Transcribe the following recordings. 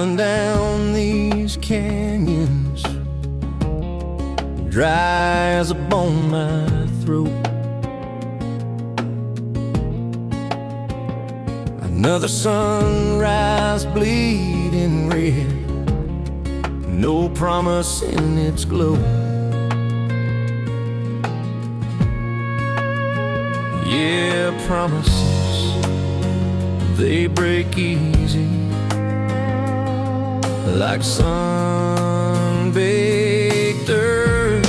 running down these canyons, dry as a bone my throat. Another sunrise bleeding red, no promise in its glow. Yeah, promises, they break easy, like sun-baked earth.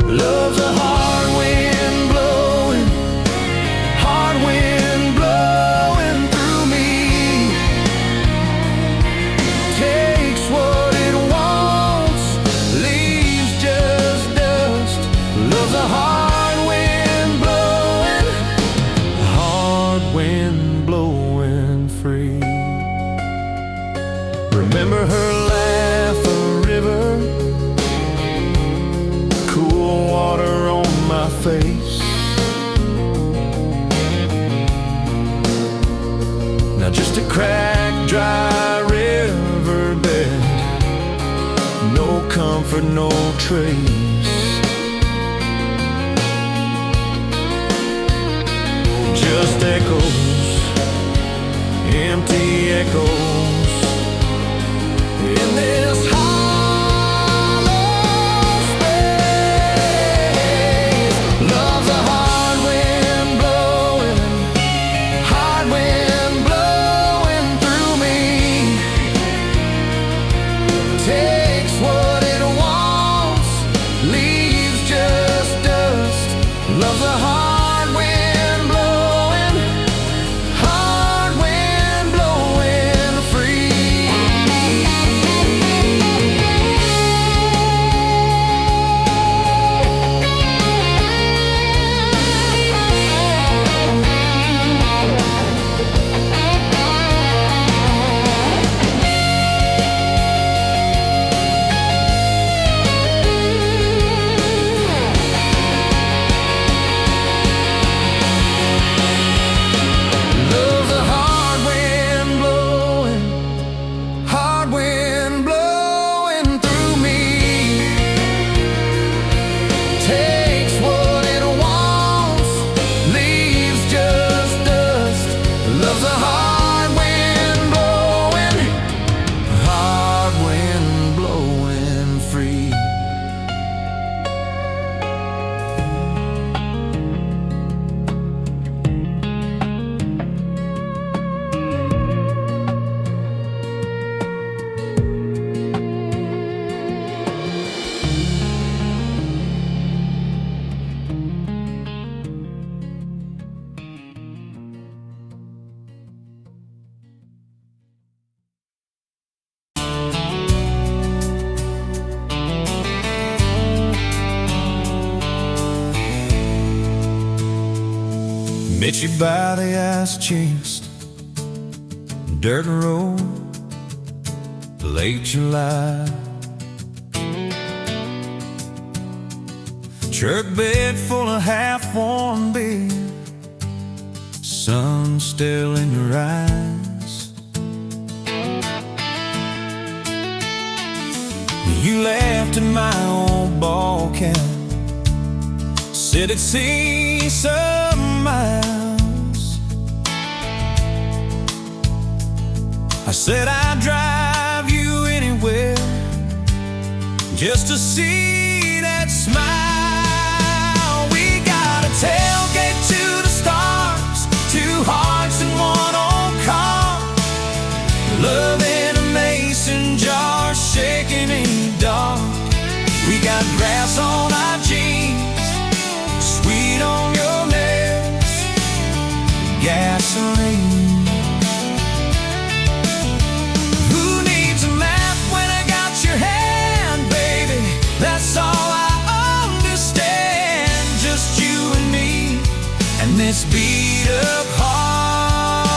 Love's a hard wind blowing, hard wind blowing through me. Takes what it wants, leaves just dust. Love's a hard wind blowing, hard wind blowing free. Remember her laugh, a river, cool water on my face. Now just a cracked, dry riverbed, no comfort, no trace. Just echoes, empty echoes in this hollow space. Love's a hard wind blowing, hard wind blowing through me. Takes what it wants, leaves just dust. Love's a hard wind blowing, hard wind blowing free. Love's a hard wind blowing, hard wind blowing through me. Takes what it wants, leaves just dust. Love's a hard wind blowing free. Met you by the ice-chased dirt road, late July. Truck bed full of half-warm beer, sun still in your eyes. You laughed at my old ball cap, said it'd see some miles. I said I'd drive you anywhere just to see that smile. We got a tailgate to the stars, two hearts in one old car. Love in a mason jar, shaking in the dark. We got grass on our jeans, sweet on your lips, gasoline. Who needs a map when I got your hand, baby? That's all I understand. Just you and me, and this beat-up heart.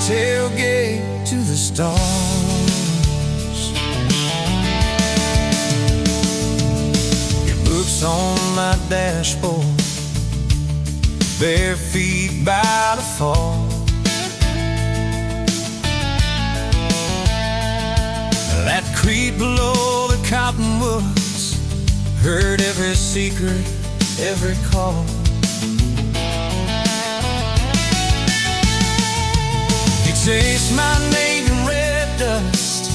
Tailgate to the stars. On my dashboard, bare feet by the fall. street below the cottonwoods, heard every secret, every call. He chased my name in red dust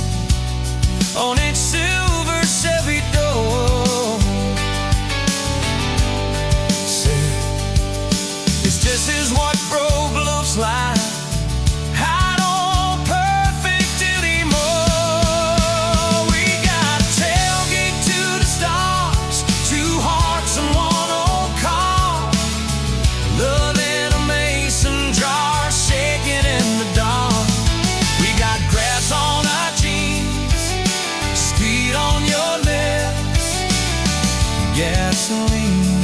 on its silver Chevy door. Said, it's just as what broke love's life. Gasoline.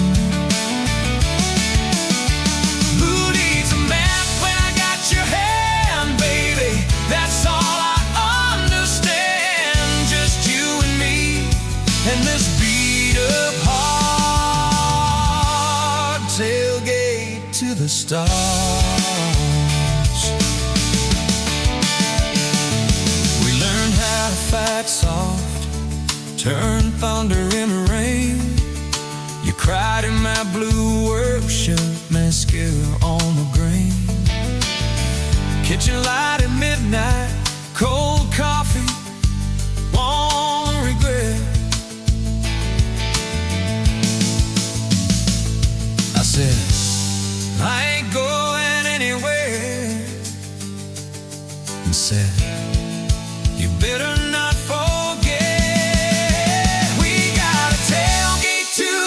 Who needs a map when I got your hand, baby? That's all I understand. Just you and me and this beat-up heart. Tailgate to the stars. We learned how to fight soft, turn thunder into rain. You cried in my blue worship, mascara on the grain. Kitchen light at midnight, cold coffee, won't regret. I said, I ain't going anywhere. And said, you better not forget.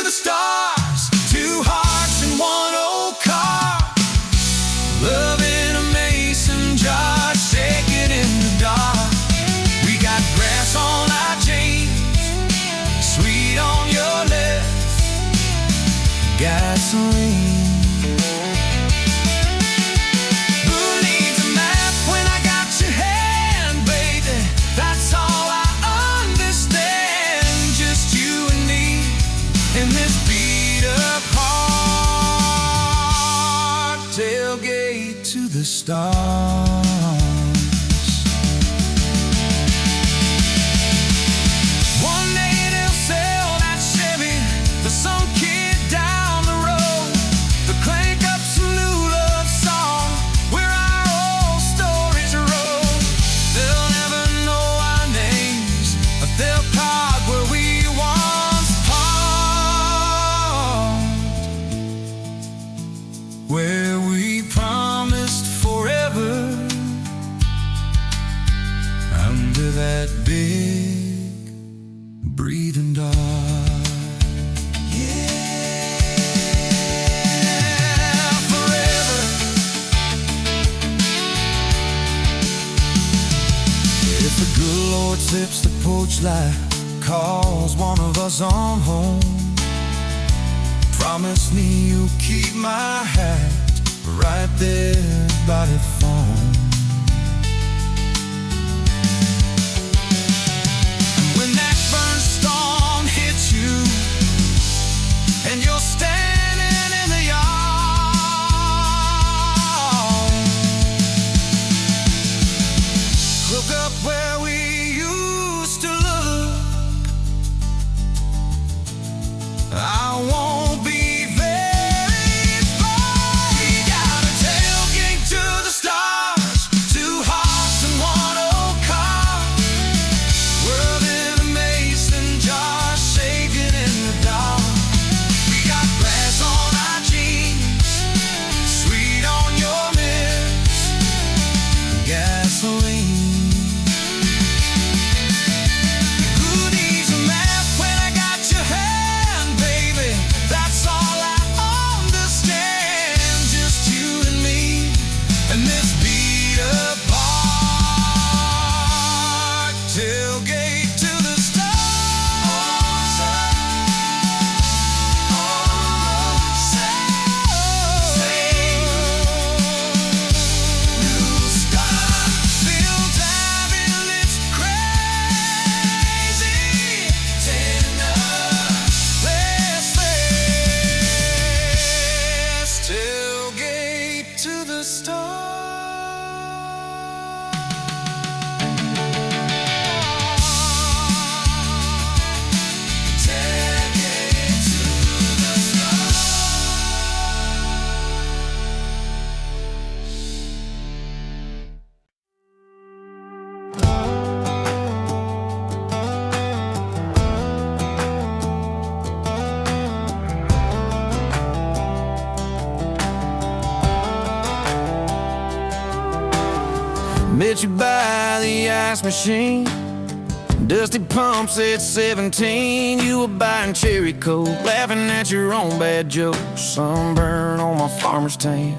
Stars, two hearts in one old car, love in a mason jar, shaking in the dark. We got grass on our jeans, sweet on your lips, gasoline. Who needs a map when I got your hand, baby? That's all I understand. Just you and me in this beat-up heart, tailgate to the stars. One day they'll sell that Chevy to some kid down the road. They'll crank up some new love song where our old stories roll. They'll never know our names, but they'll park where we once parked, where we promised forever under that big breathing dog. Yeah, forever. If the good Lord zips the porch light, calls one of us on home, promise me you'll keep my hat right there by the phone. And when that burn storm hits you and you're standing in the yard, look up where we used to look. I won't be very far. We got a tailgate to the stars. put you by the ice machine. Dusty pumps at 17. You were buying cherry coke, laughing at your own bad jokes. Sunburn on my farmer's tan.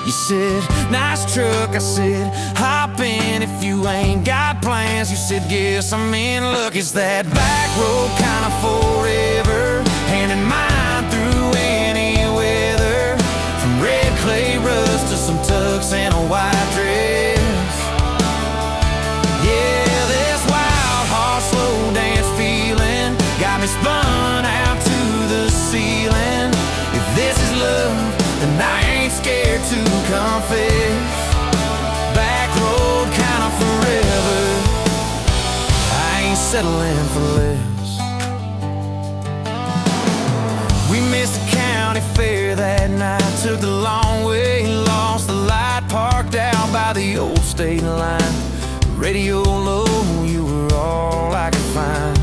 You said, nice truck. I said, hop in if you ain't got plans. You said, guess I'm in luck. It's that back road kind of forever, hand in mind through any weather. From red clay rust to some tux and a white dress. Yeah, this wild horse slow dance feeling got me spun out to the ceiling. If this is love, then I ain't scared to confess. Back road kind of forever, I ain't settling for less. We missed the county fair that night, took the long way, lost the light, parked out by the old state line. Radio low, you were all I could find.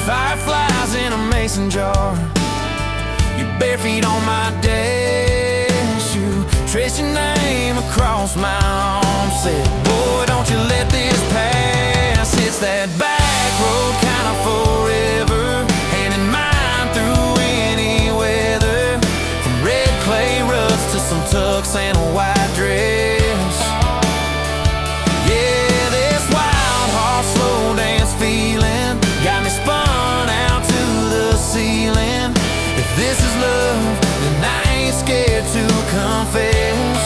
Fireflies in a mason jar, your bare feet on my dash. You traced your name across my arm, said, boy, don't you let this pass. It's that back road kind of forever, hand in mind through any weather. From red clay rust to some tux and a white dress. Yeah, this wild horse slow dance feeling got me spun out to the ceiling. If this is love, then I ain't scared to confess.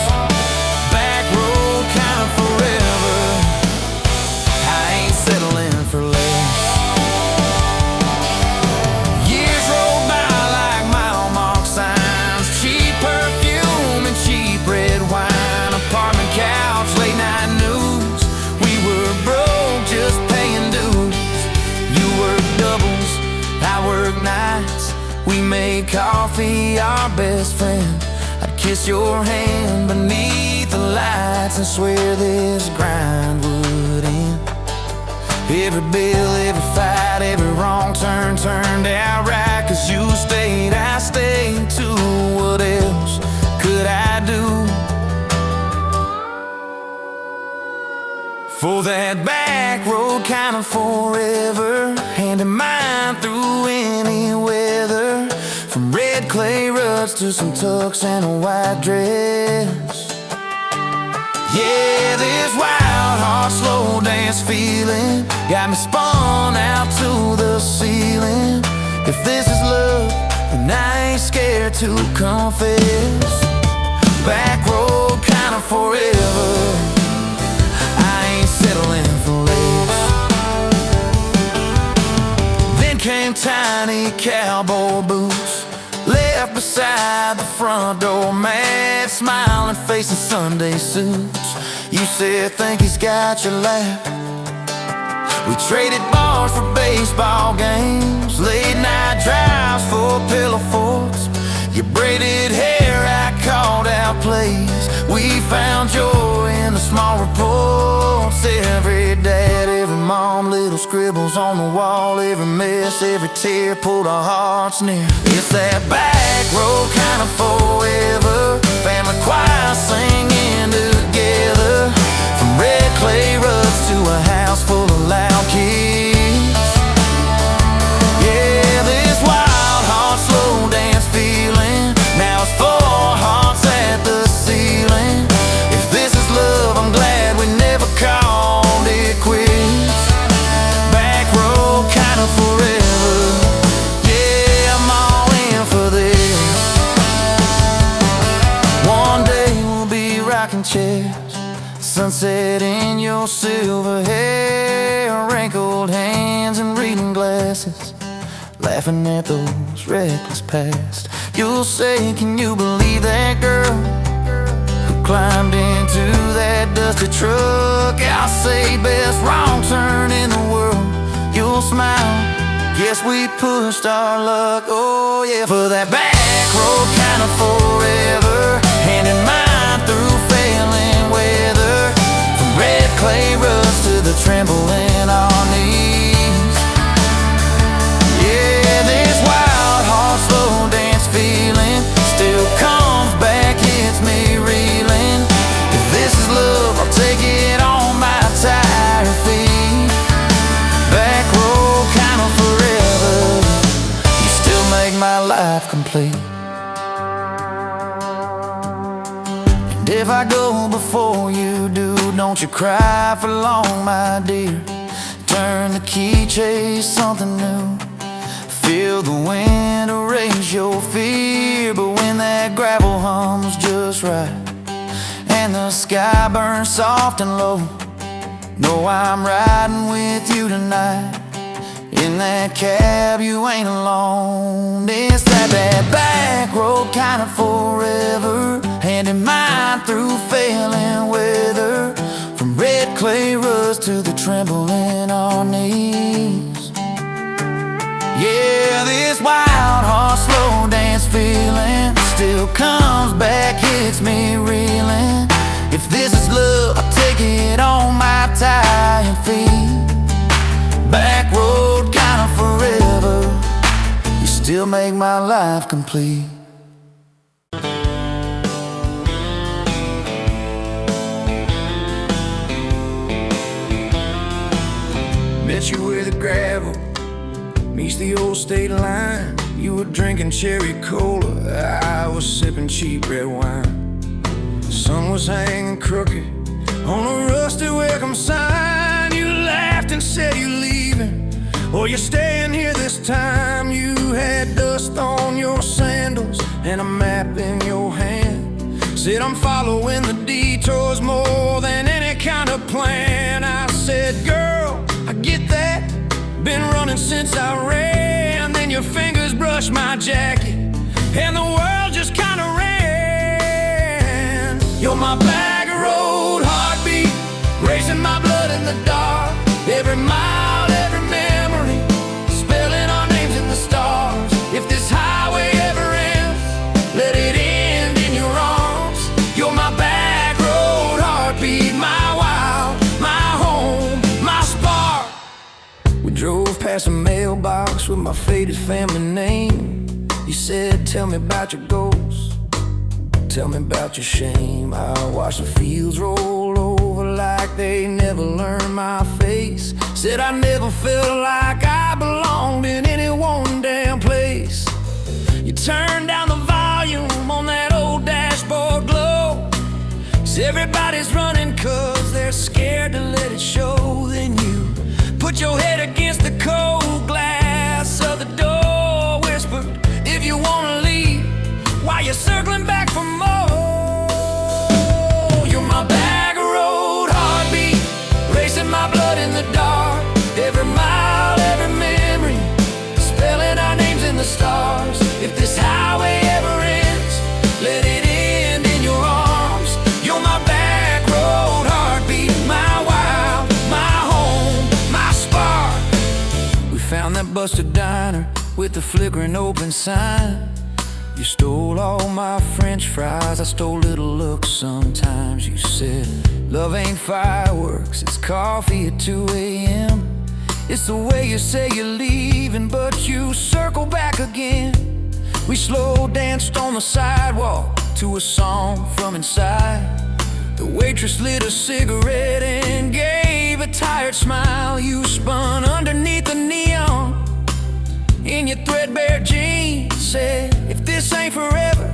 Back road kind of forever, I ain't settling for less. Years roll by like mile mark signs, cheap perfume and cheap red wine, apartment couch, late night news. We were broke, just paying dues. You work doubles, I work nights. We made coffee our best friend. I'd kiss your hand beneath the lights and swear this grind would end. Every bill, every fight, every wrong turn turned out right. Cause you stayed, I stayed too. What else could I do? For that back road kind of forever, hand in mind through any weather. From red clay ruts to some tux and a white dress. Yeah, this wild horse slow dance feeling got me spun out to the ceiling. If this is love, then I ain't scared to confess. Back road kind of forever, I ain't settling for less. Then came tiny cowboy boots, left beside the front door, mad smiling face in Sunday suits. You said, think he's got your lap. We traded bars for baseball games, late night drives for pillow forts. Your braided hair, I called out plays. We found joy in the small reports. Every dad, every mom, little scribbles on the wall. Every mess, every tear pulled our hearts near. It's that back road kind of forever, family choir singing together. From red clay ruts to a house full of loud kids. Yeah, this wild heart slow dance feeling, now it's 4 hearts at the ceiling. If this is love, I'm glad we never called it quits. Back road kind of forever, yeah, I'm all in for this. One day we'll be rocking chairs, sunset in your silver hair, wrinkled hands and reading glasses, laughing at those reckless past. You'll say, can you believe that girl who climbed into that dusty truck? I'll say, best wrong turn in the world. You'll smile, guess we pushed our luck. Oh yeah, for that back road kind of forever, hand in mind through failing weather. From red clay rust to the tremble in our knees. Yeah, this wild horse slow dance feeling still comes back, hits me reeling. If this is love, life complete. And if I go before you do, don't you cry for long, my dear. Turn the key, chase something new. Feel the wind erase your fear. But when that gravel hums just right and the sky burns soft and low, know I'm riding with you tonight. In that cab you ain't alone. It's that back road kind of forever, handing mine through failing weather, from red clay rust to the tremble in our knees. Yeah, this wild horse slow dance feeling still comes back, hits me reeling. If this is love, I'll take it on my tired feet. Back road kinda forever, you still make my life complete. Met you where the gravel meets the old state line. You were drinking cherry cola, I was sipping cheap red wine. The sun was hanging crooked on a rusty welcome sign. You laughed and said you leaving, or you're staying here this time. You had dust on your sandals and a map in your hand. Said I'm following the detours more than any kind of plan. I said, girl, I get that, been running since I ran. Then your fingers brushed my jacket and the world just kinda ran. You're my back road heartbeat, racing my blood in the dark. Every mile, every memory, spelling our names in the stars. If this highway ever ends, let it end in your arms. You're my back road heartbeat, my wild, my home, my spark. We drove past a mailbox with my faded family name. You said, tell me about your goals, tell me about your shame. I watched the fields roll over like they never learned my face. Said I never felt like I belonged in any one damn place. You turned down the volume on that old dashboard glow. 'Cause everybody's running 'cause they're scared to let it show. Then you put your head against the cold glass of the door, whispered, if you wanna leave, while you're circling back for more. You're my back road heartbeat, racing my blood in the dark. Every mile, every memory, spelling our names in the stars. If this highway ever ends, let it end in your arms. You're my back road heartbeat, my wild, my home, my spark. We found that busted diner with the flickering open sign. You stole all my French fries, I stole little looks sometimes. You said, love ain't fireworks, it's coffee at 2 a.m. It's the way you say you're leaving, but you circle back again. We slow danced on the sidewalk to a song from inside. The waitress lit a cigarette and gave a tired smile. You spun underneath the neon in your threadbare jeans. Said, if this ain't forever,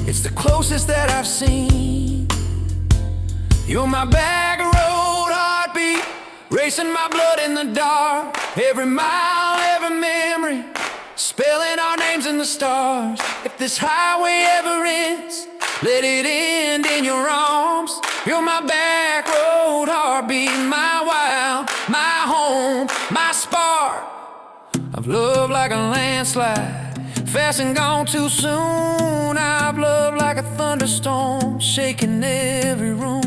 it's the closest that I've seen. You're my back road heartbeat, racing my blood in the dark. Every mile, every memory, spelling our names in the stars. If this highway ever ends, let it end in your arms. You're my back road heartbeat, my wild, my home, my spark. I've loved like a landslide, fast and gone too soon. I've loved like a thunderstorm, shaking every room.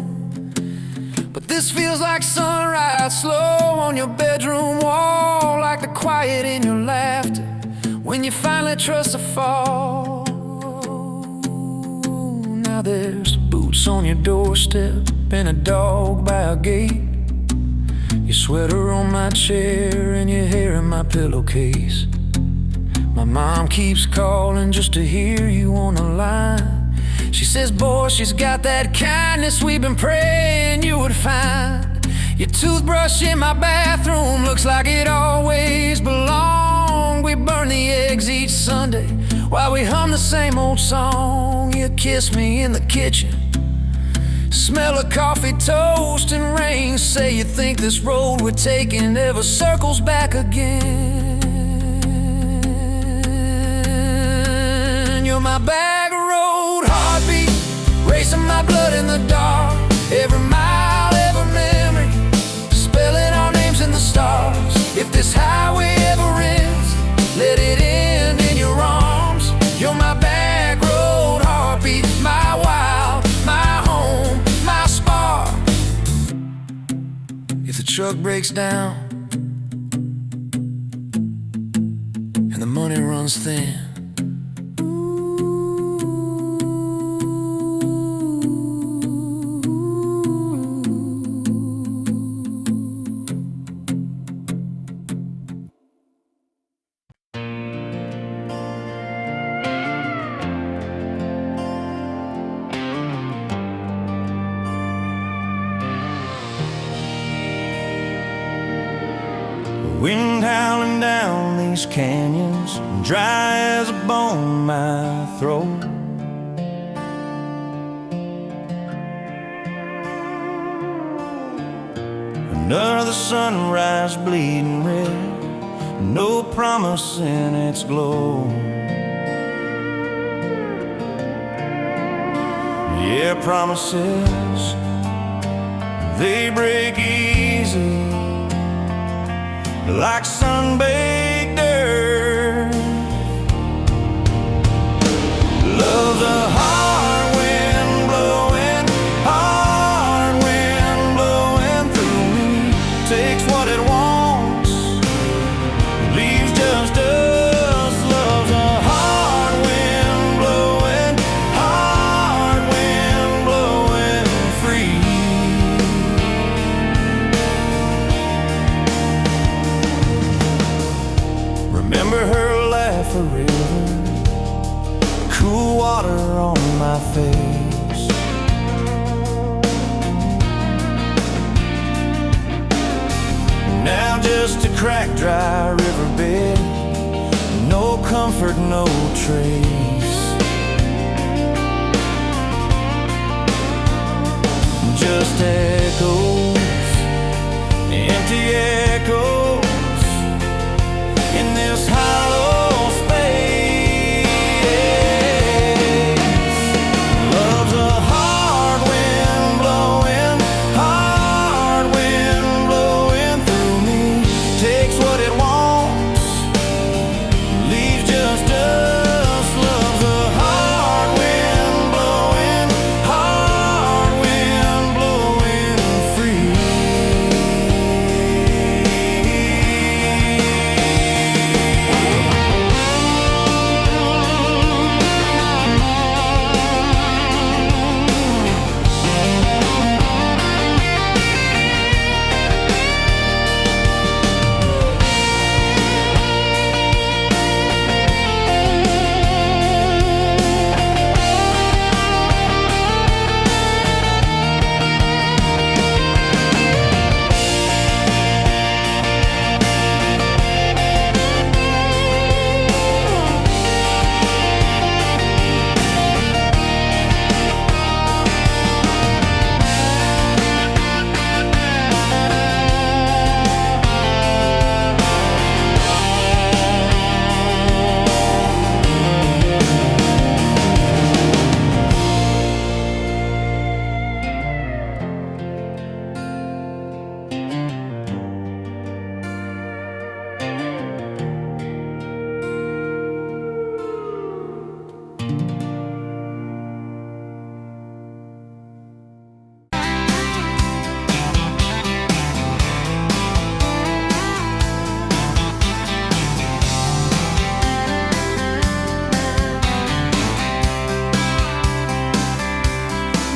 But this feels like sunrise, slow on your bedroom wall, like the quiet in your laughter when you finally trust a fall. Now there's boots on your doorstep and a dog by a gate. Your sweater on my chair and your hair in my pillowcase. My mom keeps calling just to hear you on the line. She says, boy, she's got that kindness we've been praying you would find. Your toothbrush in my bathroom looks like it always belonged. long. We burn the eggs each Sunday while we hum the same old song. You kiss me in the kitchen, smell of coffee, toast, and rain. Say you think this road we're taking ever circles back again. You're my back road heartbeat, racing my blood in the dark. Every mile, every memory, spelling our names in the stars. If this highway ever ends, let it end in your arms. You're my back road heartbeat, my wild, my home, my spark. If the truck breaks down and the money runs thin, wind howling down these canyons, dry as a bone in my throat. Another sunrise bleeding red, no promise in its glow. Yeah, promises, they break easy like sun-baked earth. Love's a hard wind blowing, hard wind blowing through me. Takes what it wants, leaves just us. Love's a hard wind blowing, hard wind blowing free. Remember her laugh, a river, cool water on my face. Now just a cracked, dry riverbed, no comfort, no trace. Just echoes, empty echoes in this hollow space. Love's a hard wind blowing, hard wind blowing through me. Takes what it wants, leaves just us. Love's a hard wind blowing, hard wind blowing free.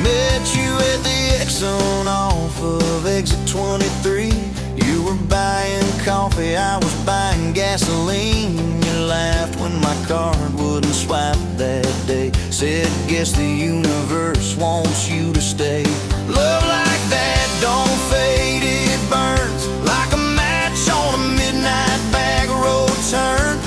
Met you at the Exxon off of exit 23. You were buying coffee, I was buying gasoline. You laughed when my card wouldn't swipe that day. Said, guess the universe wants you to stay. Love like that don't fade, it burns like a match on a midnight back road turn.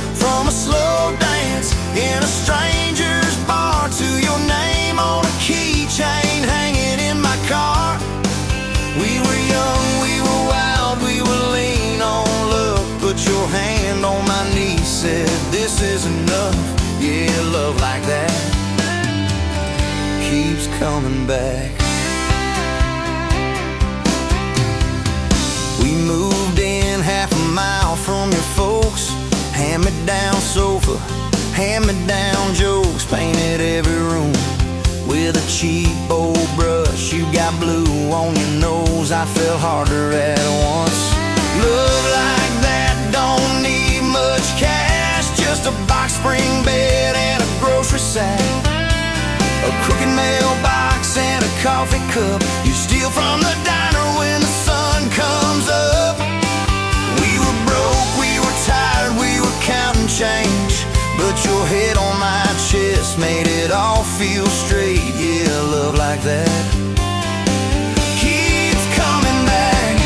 back. We moved in half a mile from your folks. Hand-me-down sofa, hand-me-down jokes. Painted every room with a cheap old brush. You got blue on your nose, I fell harder at once. Love like that don't need much cash, just a box spring bed and a grocery sack, a crooked mailbox and a coffee cup you steal from the diner when the sun comes up. We were broke, we were tired, we were counting change, but your head on my chest made it all feel straight. Yeah, love like that keeps coming back.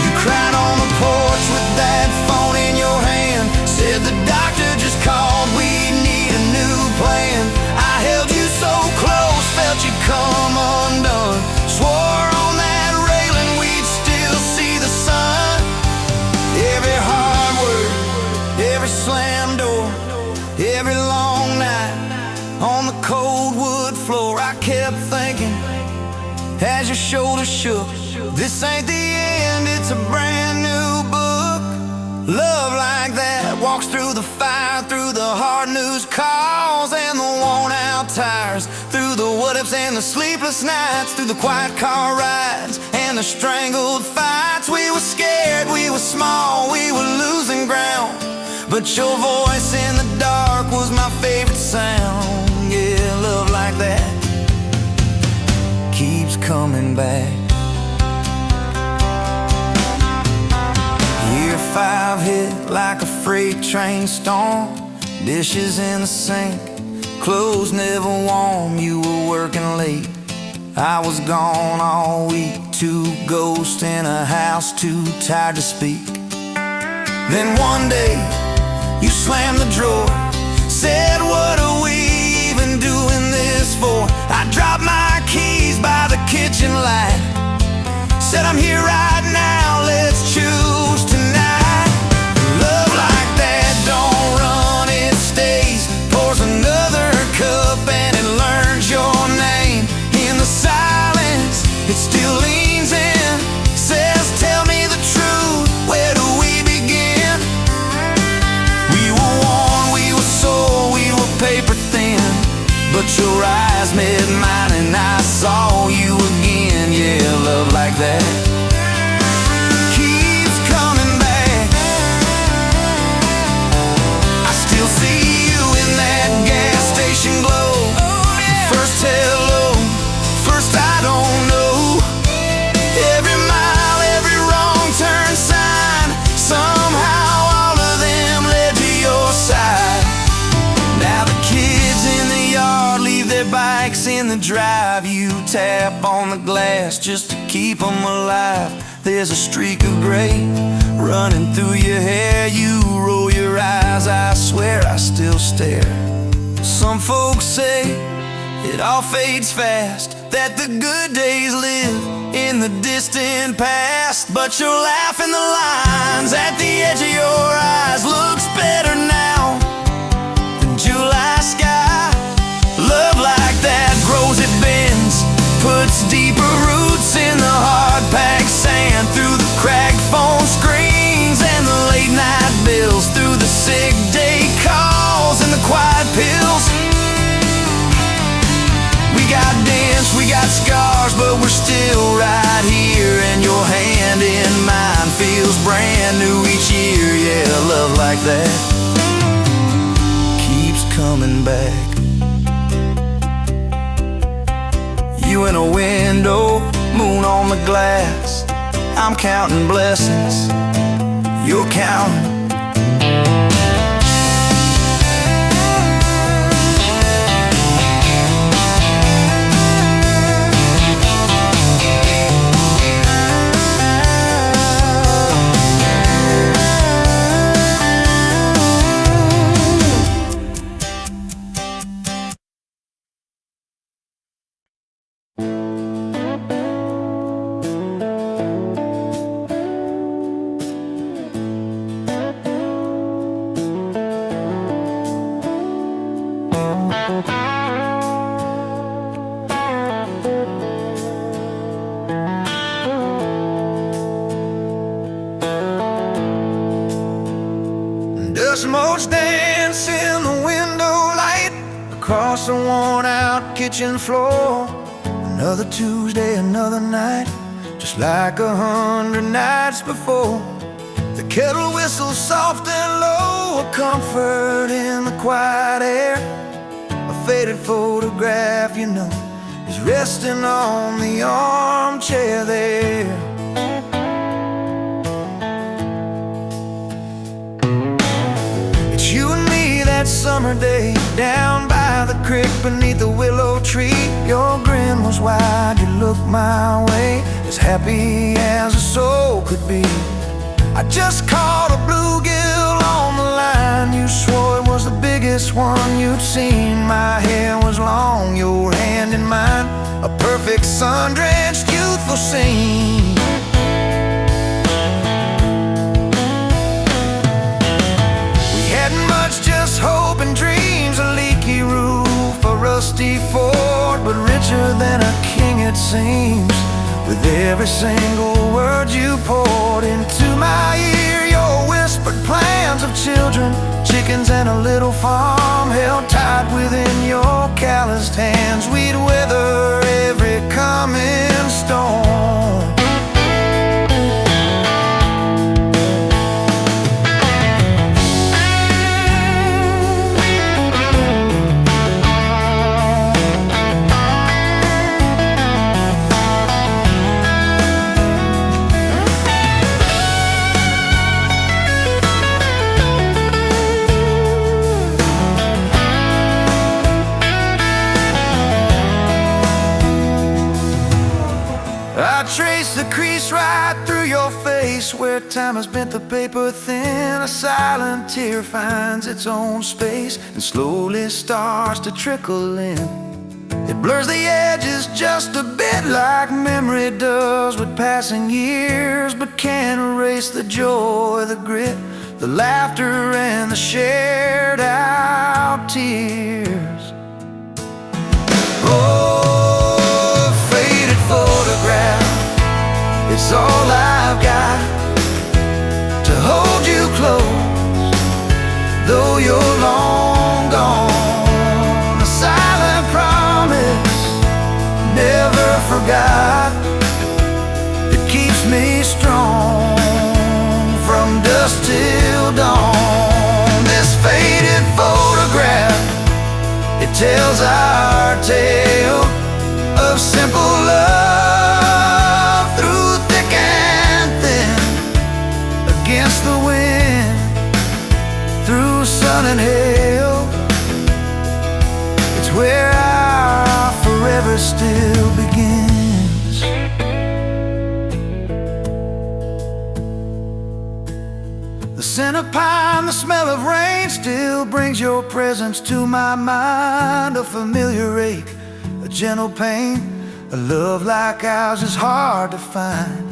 You cried on the porch with that phone in your hand, said the doctor just called, we need a new plan. I held you so close, felt you come undone, swore on that railing we'd still see the sun. Every hard word, every slam door, every long night on the cold wood floor, I kept thinking as your shoulders shook, this ain't the end, it's a brand new book. Love like that walks through the fire, through the hard news calls and the worn out tires, through the what ifs and the sleepless nights, through the quiet car rides and the strangled fights. We were scared, we were small, we were losing ground, but your voice in the dark was my favorite sound. Yeah, love like that keeps coming back. Year 5 hit like a freight train storm, dishes in the sink, clothes never warm. You were working late, I was gone all week, 2 ghosts in a house too tired to speak. Then one day you slammed the drawer, said what are we even doing this for? I dropped my keys by the kitchen light, said I'm here right now, let's choose tonight. Love like that don't run, it stays, pours another cup and it learns your name. In the silence it still leans in, says tell me the truth, where do we begin? We were worn, we were sore, we were paper thin, but your eyes met mine and I saw you again. Yeah, love like that keeps coming back. I still see you in that gas station glow. First hello, first I don't know. Every mile, every wrong turn sign, somehow all of them led to your side. Now the kids in the yard leave their bikes in the drive, you tap on the glass just to keep them alive. There's a streak of gray running through your hair, you roll your eyes, I swear I still stare. Some folks say it all fades fast, that the good days live in the distant past, but your laugh in the lines at the edge of your eyes looks better now than July sky. Love like that grows, it bends, puts deeper roots in the hard-packed sand, through the cracked phone screens and the late-night bills, through the sick day calls and the quiet pills. We got dents, we got scars, but we're still right here, and your hand in mine feels brand new each year. Yeah, love like that keeps coming back. You in a window, moon on the glass, I'm counting blessings, you're counting. modes dance in the window light across the worn-out kitchen floor. Another Tuesday, another night, just like 100 nights before. The kettle whistles soft and low, a comfort in the quiet air. A faded photograph, you know, is resting on the armchair there. It's you and me that summer day, down by the creek beneath the willow tree. Your grin was wide, you looked my way, as happy as a soul could be. I just caught a bluegill on the line. You swore it was the biggest one you'd seen. My hair was long, your hand in mine, a perfect sun-drenched youthful scene. We hadn't much, just hope and dreams, a leaky roof, a rusty fort, but richer than a king it seems. With every single word you poured into my ear, your whispered plans of children, chickens and a little farm held tight within your calloused hands. We'd weather every coming storm. I trace the crease right through your face, where time has bent the paper thin. A silent tear finds its own space and slowly starts to trickle in. It blurs the edges just a bit, like memory does with passing years, but can't erase the joy, the grit, the laughter and the shared out tears. Oh, faded photograph, it's all I've got to hold you close, though you're long gone. A silent promise, never forgot, it keeps me strong from dusk till dawn. This faded photograph, it tells our tale of simple love through thick and thin, against the wind, through sun and hail. It's where our forever still begins. The scent of pine, the smell of rain, still brings your presence to my mind. A familiar ache, a gentle pain, a love like ours is hard to find.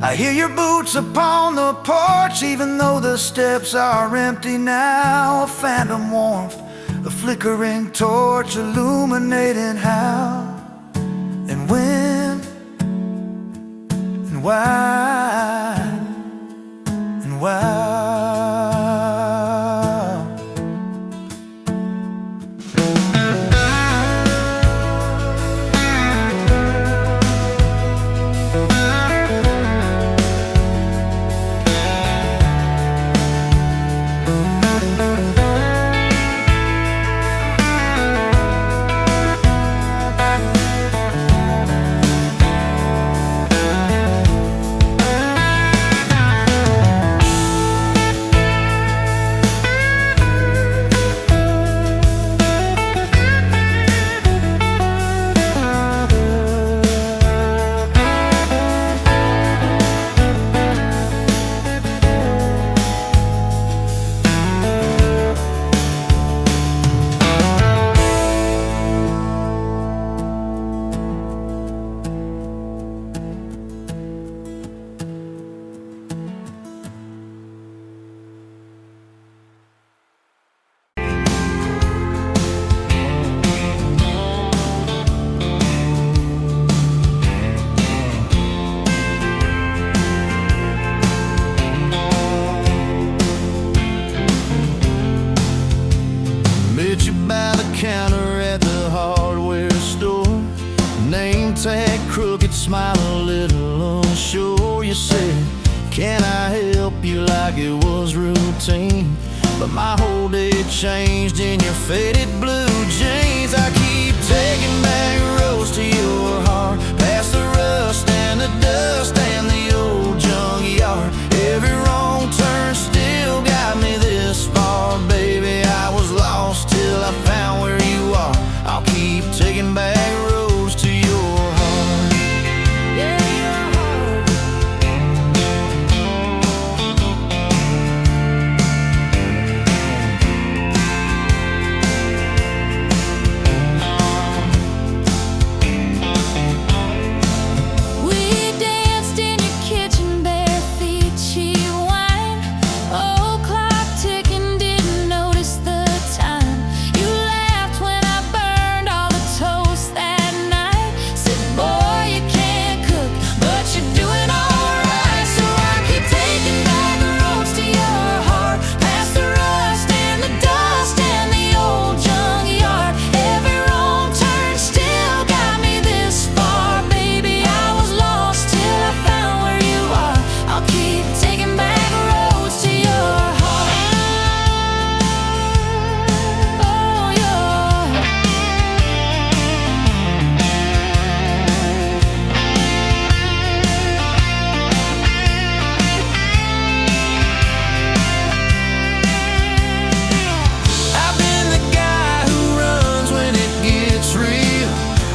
I hear your boots upon the porch, even though the steps are empty now. A phantom warmth, a flickering torch, illuminating how and when and why and why. but my whole day changed in your faded blue jeans. I keep taking back roads to your heart, past the rust and the dust and the old junkyard. Every wrong turn still got me this far, baby. I was lost till I found where you are. I'll keep taking back roads to your heart. Yeah, your heart. We danced in your kitchen, bare feet, cheap wine. Old clock ticking, didn't notice the time. You laughed when I burned all the toast that night. Said, boy, you can't cook, but you're doing alright. So I keep taking back the roads to your heart, past the rust and the dust and the old junkyard. Every wrong turn still got me this far, baby. I was lost till I found where you are. I'll keep taking back roads to your heart. Oh, your I've been the guy who runs when it gets real.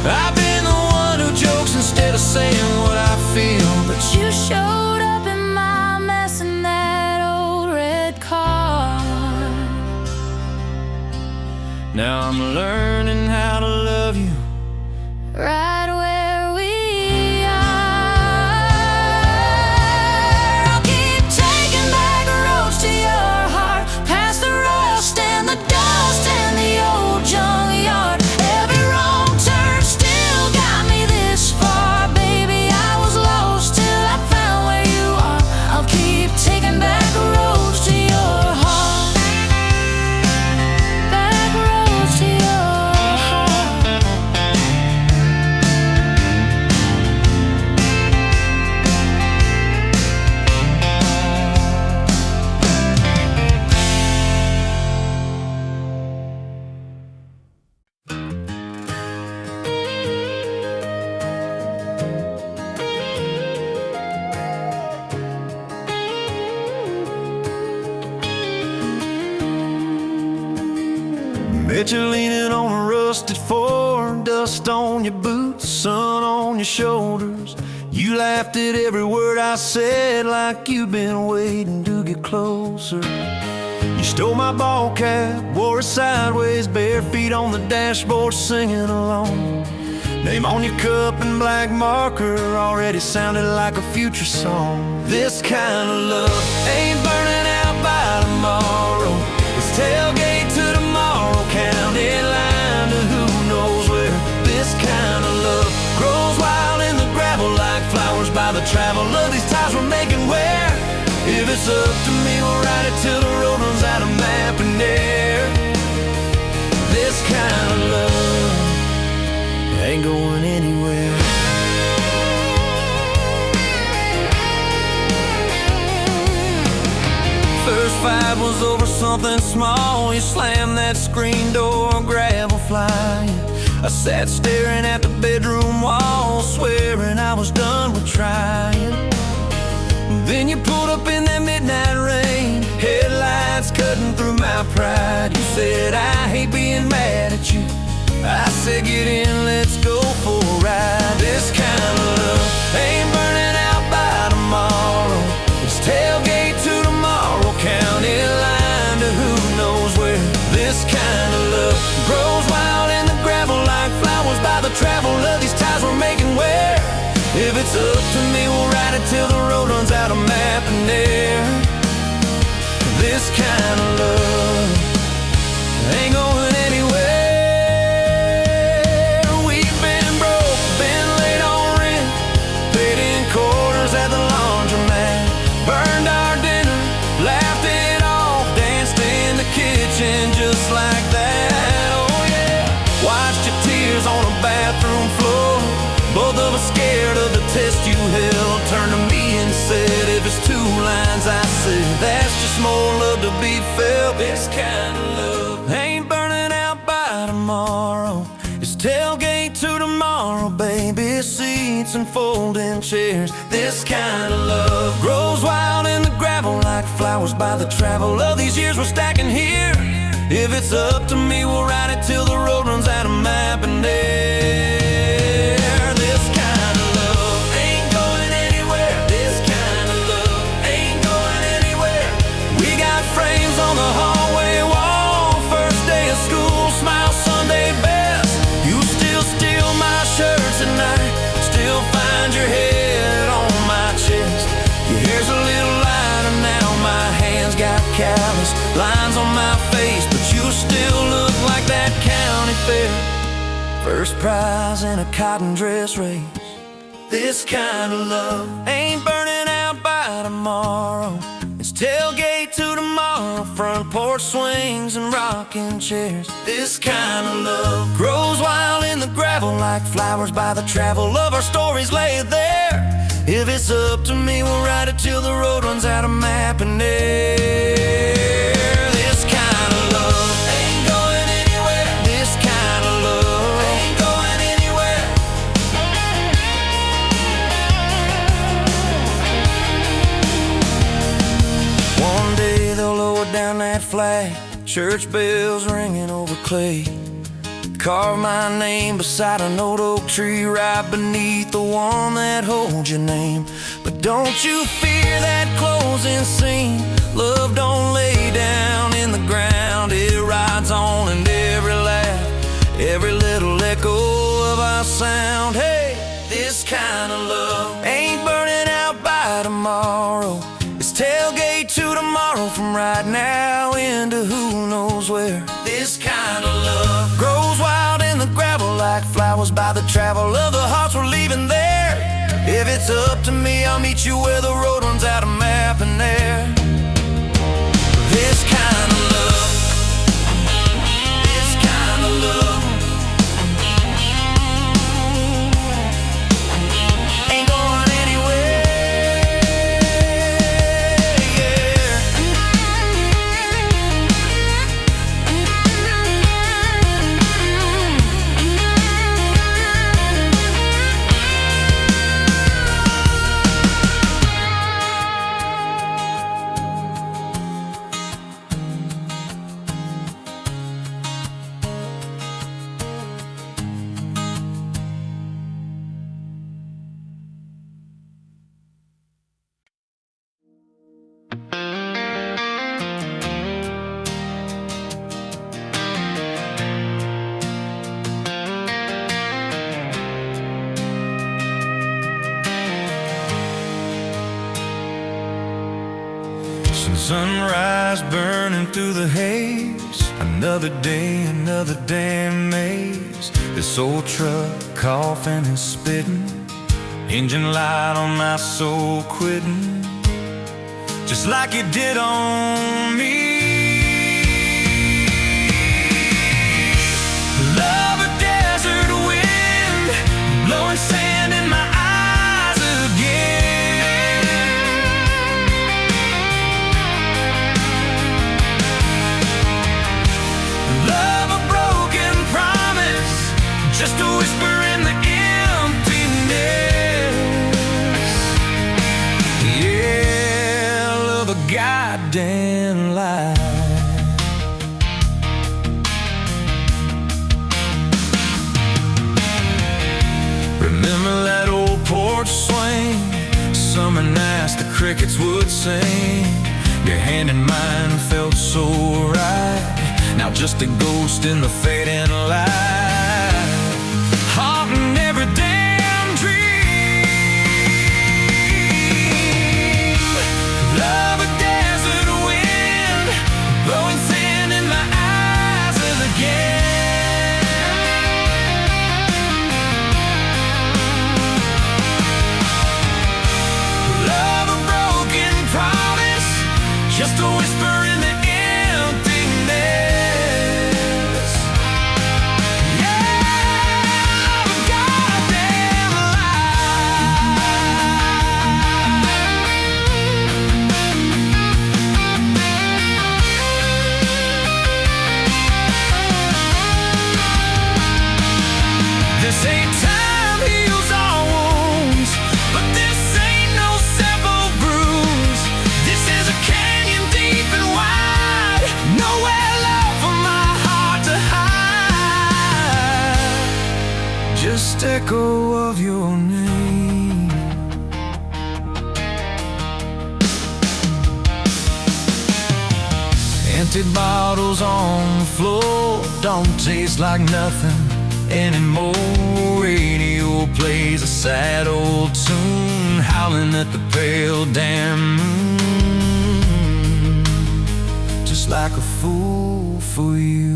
I've been the one who jokes instead of saying what I feel. But You showed up in my mess in that old red car. now I'm learning how to love you. Right where we are. I'll keep taking back roads to your heart, past the rust and the dust and the old junkyard. Every wrong turn still got me this far, baby. I was lost till I found where you are. I'll keep taking back roads to your heart. Back roads to your heart. Bet you're leaning on a rusted Ford, dust on your boots, sun on your shoulders. You laughed at every word I said, like you've been waiting to get closer. You stole my ball cap, wore it sideways, bare feet on the dashboard, singing along. Name on your cup in black marker already sounded like a future song. This kind of love ain't burning out by tomorrow. Let's tailgate to tomorrow, county line to who knows where. This kind of love grows wild in the gravel like flowers by the travel of these ties we're making where. If it's up to me, we'll ride it till the road runs out of map and air. This kind of love ain't going anywhere. First fight was over something small. You slammed that screen door, gravel flying. I sat staring at the bedroom wall, swearing I was done with trying. Then you pulled up in that midnight rain, headlights cutting through my pride. You said, I hate being mad at you. I said, get in, let's go for a ride. This kind of love ain't burning out by tomorrow. It's tailgate to tomorrow, county line to who knows where. This kind of love grows wild in the gravel like flowers by the travel of these ties we're making where. If it's up to me, we'll ride it till the road runs out of map and air. This kind of love ain't going anywhere. We've been broke, been late on rent, paid in quarters at the laundromat, burned our dinner, laughed it off, danced in the kitchen just like that. Oh yeah, watched your tears on a bathroom floor. Both of us scared of the test you held. Turned to me and said, if it's two lines I said, that's just more love to be felt. kind of love ain't burning out by tomorrow. It's tailgate to tomorrow, baby seats and folding chairs. This kind of love grows wild in the gravel like flowers by the travel of these years we're stacking here. If it's up to me, we'll ride it till the road runs out of map and air. This kind of love ain't going anywhere. This kind of love ain't going anywhere. We got frames on the hallway wall. First day of school, smile Sunday best. You still steal my shirts at night, still find your head on my chest. Your hair's a little lighter now, my hands got callous lines on my face, but you still look like that county fair first prize in a cotton dress race. This kind of love ain't burning out by tomorrow. It's tailgate to tomorrow, front porch swings and rocking chairs. This kind of love grows wild in the gravel like flowers by the travel of our stories laid there. If it's up to me, we'll ride it till the road runs out of map and air. This kind of love ain't going anywhere. This kind of love ain't going anywhere. One day they'll lower down that flag, church bells ringing over clay. Carve my name beside an old oak tree right beneath the one that holds your name. But don't you fear that closing scene. Love don't lay down in the ground. It rides on in every laugh, every little echo of our sound. Hey, this kind of love ain't burning out by tomorrow. It's tailgate to tomorrow, from right now into who knows where. This kind of love grows wild in the gravel like flowers by the travel of the hearts we're leaving there. If it's up to me, I'll meet you where the road runs out of map and air. This kind of love, this kind of love ain't going anywhere, yeah. Sunrise burning through the haze, another day, another damn maze. This old truck coughing and spitting, engine light on my soul quitting, just like it did on me. Love a desert wind, blowing sand in my eyes again. Love a broken promise, just a whisper in the emptiness. Yeah, love a goddamn lie. Remember that old porch swing, summer nights the crickets would sing. Your hand in mine felt so right, now just a ghost in the fading light, haunting every damn dream. Love a desert wind, blowing sand in my eyes again. Love a broken promise, just a whisper in the emptiness. Yeah, love a goddamn lie. empty bottles on the floor don't taste like nothing anymore. Radio plays a sad old tune, howling at the pale damn moon, just like a fool for you.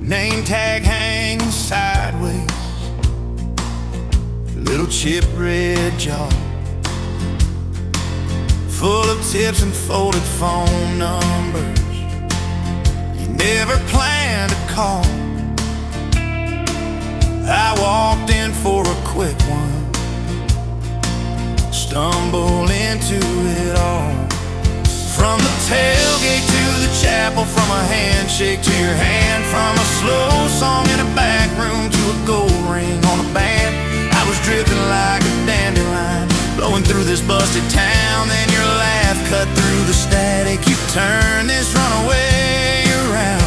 Name tag hanging sideways, little chip red jar full of tips and folded phone numbers you never planned to call. I walked in for a quick one, stumbled into it all. From the tailgate to the chapel, from a handshake to your hand, from a slow song in a back room to a gold ring on a band. I was drifting like a dandelion, blowing through this busted town. Then your laugh cut through the static. You turned this runaway around.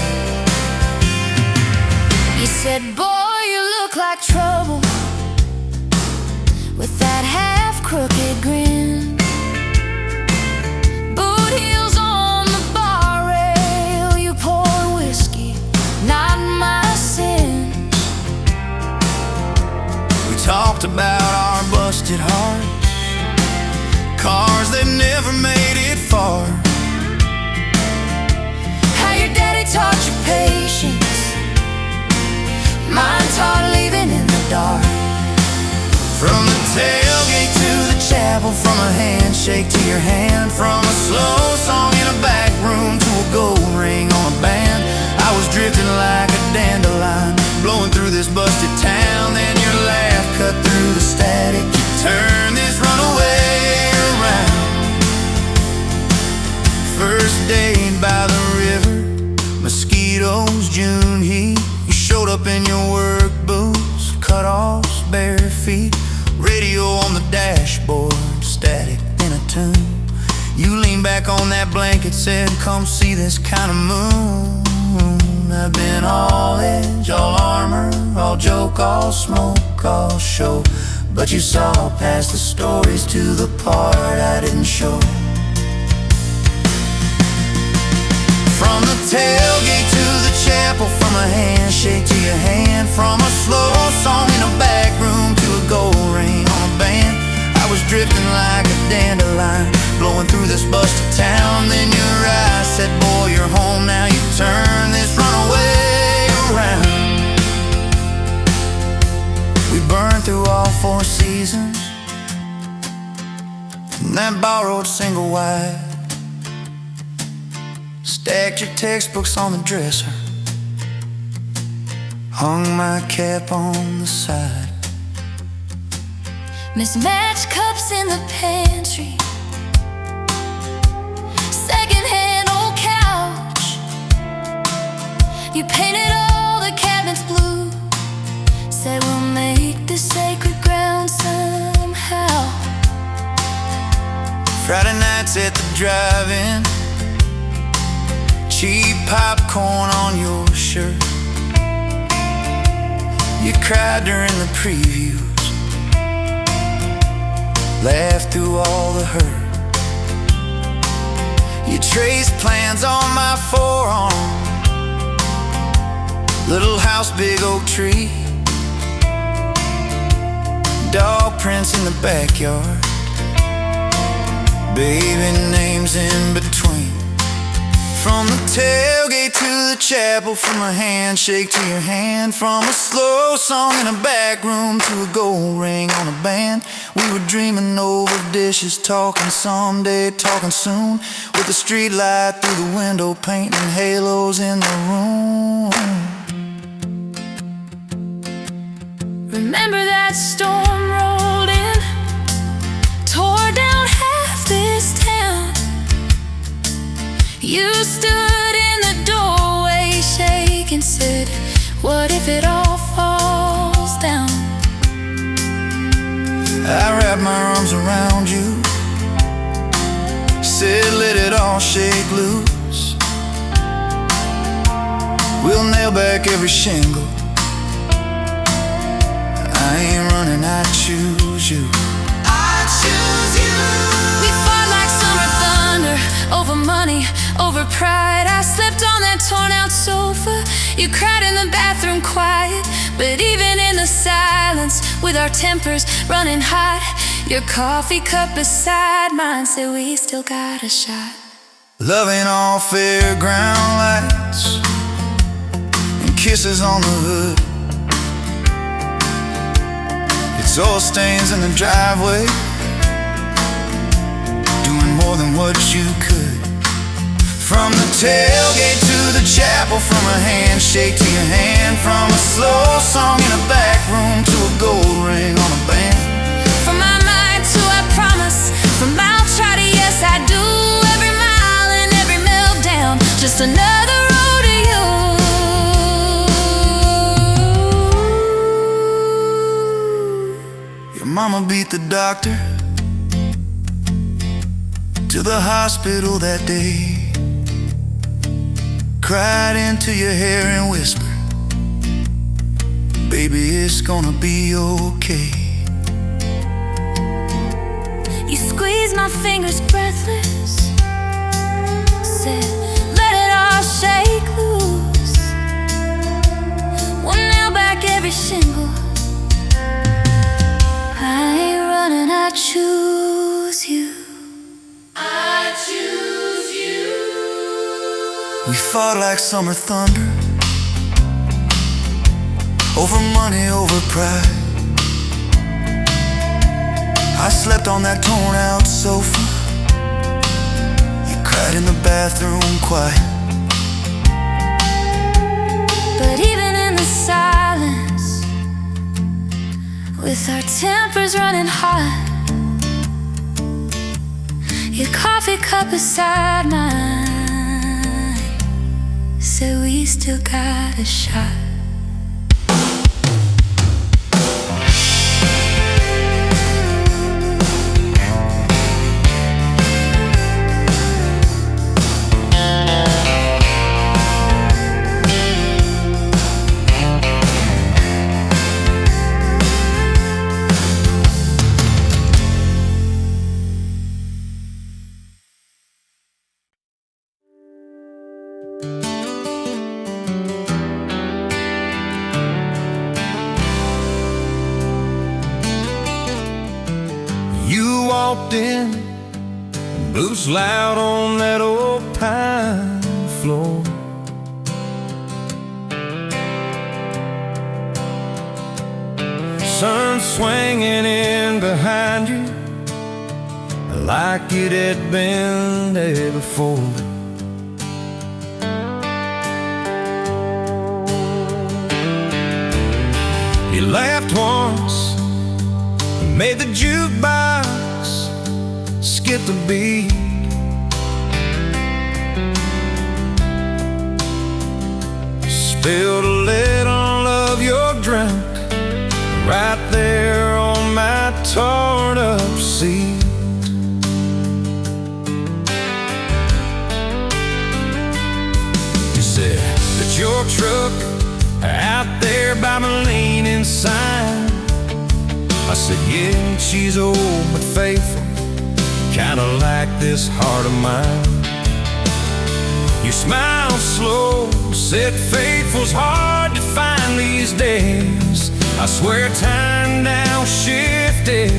You said, boy, you look like trouble, with that half-crooked grin. Heels on the bar rail, you poured whiskey, not my sins. We talked about our busted hearts, cars that never made it far, how your daddy taught you patience, mine taught leaving in the dark. From the tailgate to the chapel, from a handshake to your hand, from a slow song in a back room to a gold ring on a band. I was drifting like a dandelion, blowing through this busted town. Then your laugh cut through the static. You turned this runaway around. First date by the river, mosquitoes, June heat. You showed up in your work boots, cut-offs, bare feet. Radio on the dashboard, static in a tune. You leaned back on that blanket, said, come see this kind of moon. I've been all edge, all armor, all joke, all smoke, all show. But you saw past the stories to the part I didn't show. From the tailgate to the chapel, from a handshake to your hand, from a slow song in a back room to a gold ring on a band. I was drifting like a dandelion, blowing through this busted town. Then your eyes said, boy, you're home now. You turn this runaway around. We burned through all 4 seasons in that borrowed single wide. Stacked your textbooks on the dresser, hung my cap on the side. Mismatched cups in the pantry, secondhand old couch. You painted all the cabinets blue, said we'll make this sacred ground somehow. Friday nights at the drive-in, cheap popcorn on your shirt. You cried during the previews, laughed through all the hurt. You traced plans on my forearm, little house, big oak tree, dog prints in the backyard, baby names in between. From the tailgate to the chapel, from a handshake to your hand, from a slow song in a back room to a gold ring on a band. We were dreaming over dishes, talking someday, talking soon, with the street light through the window, painting halos in the room. Remember that storm rolled in, tore down half this town. You stood in the door, said, what if it all falls down? I wrapped my arms around you, said let it all shake loose. We'll nail back every shingle. I ain't running, I choose you. I choose you. We fought like summer thunder, over money, over pride. I slept on that torn out sofa, you cried in the bathroom quiet. But even in the silence, with our tempers running hot, your coffee cup beside mine said we still got a shot. Love ain't all fairground lights and kisses on the hood. It's oil stains in the driveway, doing more than what you could. From the tailgate to the chapel, from a handshake to your hand, from a slow song in a back room to a gold ring on a band. From my mind to I promise, from I'll try to yes I do, every mile and every meltdown, just another rodeo. Your mama beat the doctor to the hospital that day, cried into your hair and whispered, baby, it's gonna be okay. You squeezed my fingers breathless, said, let it all shake loose. We'll nail back every shingle. I ain't running, I choose you. I choose you. We fought like summer thunder, over money, over pride. I slept on that torn out sofa, you cried in the bathroom quiet. But even in the silence, with our tempers running hot, your coffee cup beside mine said we still got a shot. You walked in, boots loud on that old pine floor. Sun swinging in behind you like it had been there before. You laughed once, made the jukebox skip the beat. Spilled a little of your drink right there on my torn up seat. You said that your truck out there by my leaning sign. I said, yeah, she's old but faithful, kinda like this heart of mine. You smiled slow, said faithful's hard to find these days. I swear time now shifted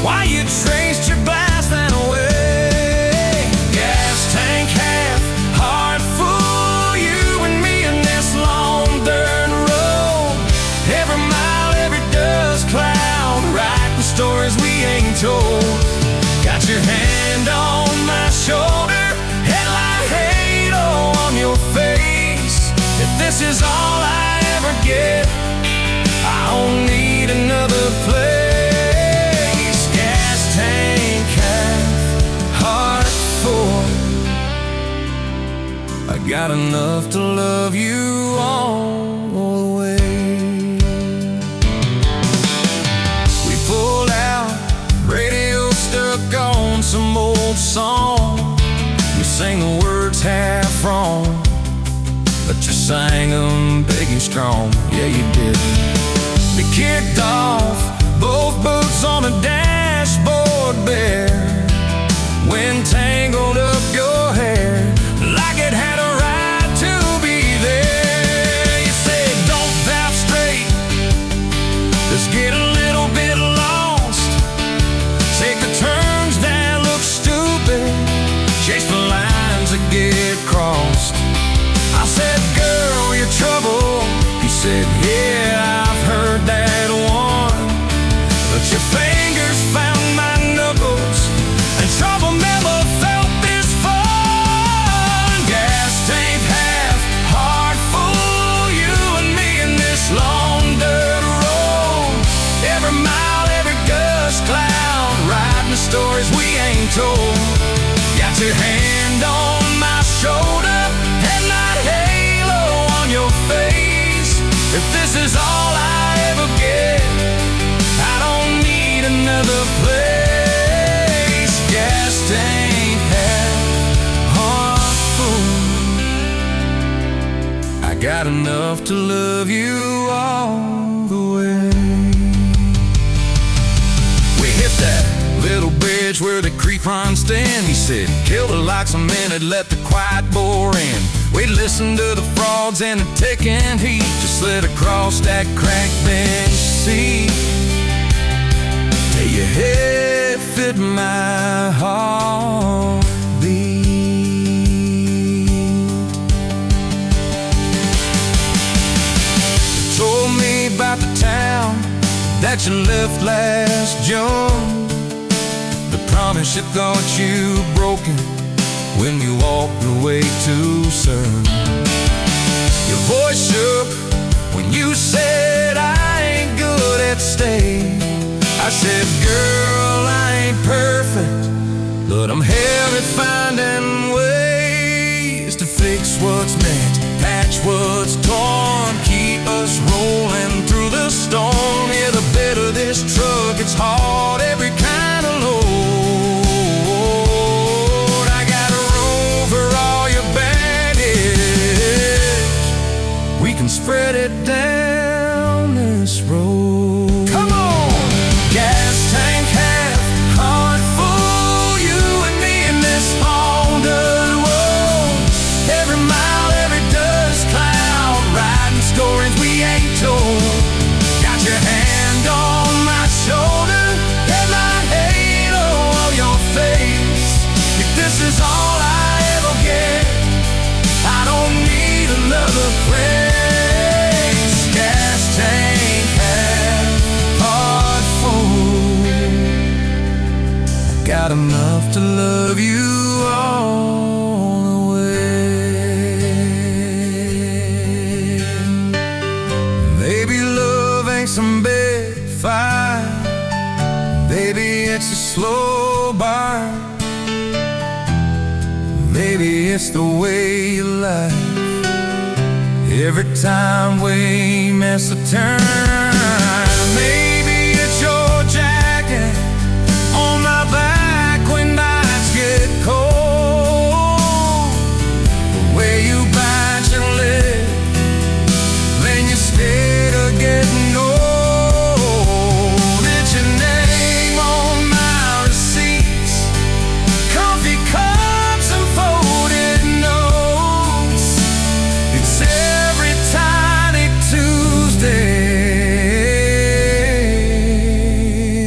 while you traced your blast that away. Gas tank half, heart full, you and me in this long dirt road. Every mile, every dust cloud, writing stories we ain't told. Got your hand on my shoulder, headlight halo on your face. If this is all I ever get, I don't need another place. Gas tank half, got enough to love you all the way. We pulled out, radio stuck on some old song. You sang the words half wrong, but you sang them big and strong. Yeah, you did. We kicked off, both boots on the dashboard bare. Wind tangled up your hair like it had a right to be there. You said, don't drive straight, just get a little bit lost. Take the turns that look stupid, chase the lines that get crossed. I said, girl, you're trouble. He said, yeah, I've heard that one, but your fingers found my knuckles, and trouble never felt this fun. Gas tank half, heart full, you and me in this long dirt road. Every mile, every gust cloud, riding the stories we ain't told. Got your hand on my shoulder, headlight halo on your face. If this is all I ever get, I don't need another place. Gas tank half, heart full, I got enough to love you all the way. We hit that little bridge where the creek runs stand. He said, kill the lights a minute, let the quiet bore in. We listened to the frogs and the ticking heat, just slid across that cracked bench seat till your head fit my heartbeat. You told me about the town that you left last June, the promise you thought you broken when you walked away too soon. Your voice shook when you said, I ain't good at staying. I said, girl, I ain't perfect, but I'm hell at finding ways to fix what's meant, patch what's torn, keep us rolling through the storm. Yeah, the bed of this truck, it's hard, every kind of load. I got room for all your baggage, we can spread it down this road. Come on! Gas tank half, heart full, you and me in this haunted world. Every mile, every dust cloud, riding stories we ain't told. Got your hand on my shoulder, headlight halo on your face. If this is all I ever get, I don't need another place. Gas tank half, heart full, got enough to love you all the way. Maybe love ain't some big fight, maybe it's a slow burn, maybe it's the way you lie. Every time we miss a turn, maybe it's your jacket on my back when nights get cold, the way you bite your lip when you're scared of getting old. It's your name on my receipts, coffee cups and folded notes. It's every tiny Tuesday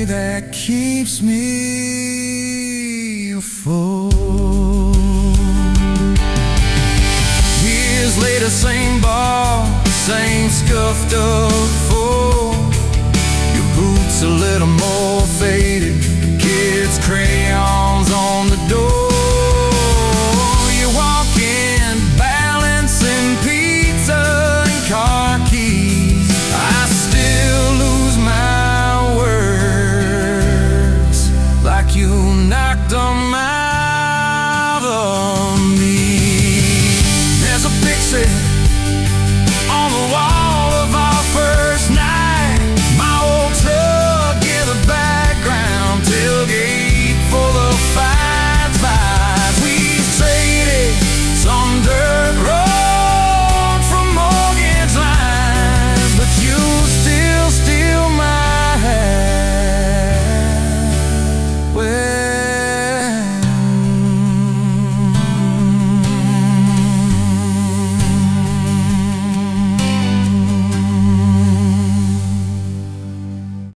that keeps me afloat. Years later, same bar, same scuffed up full. Your boots a little more faded, kids crazy.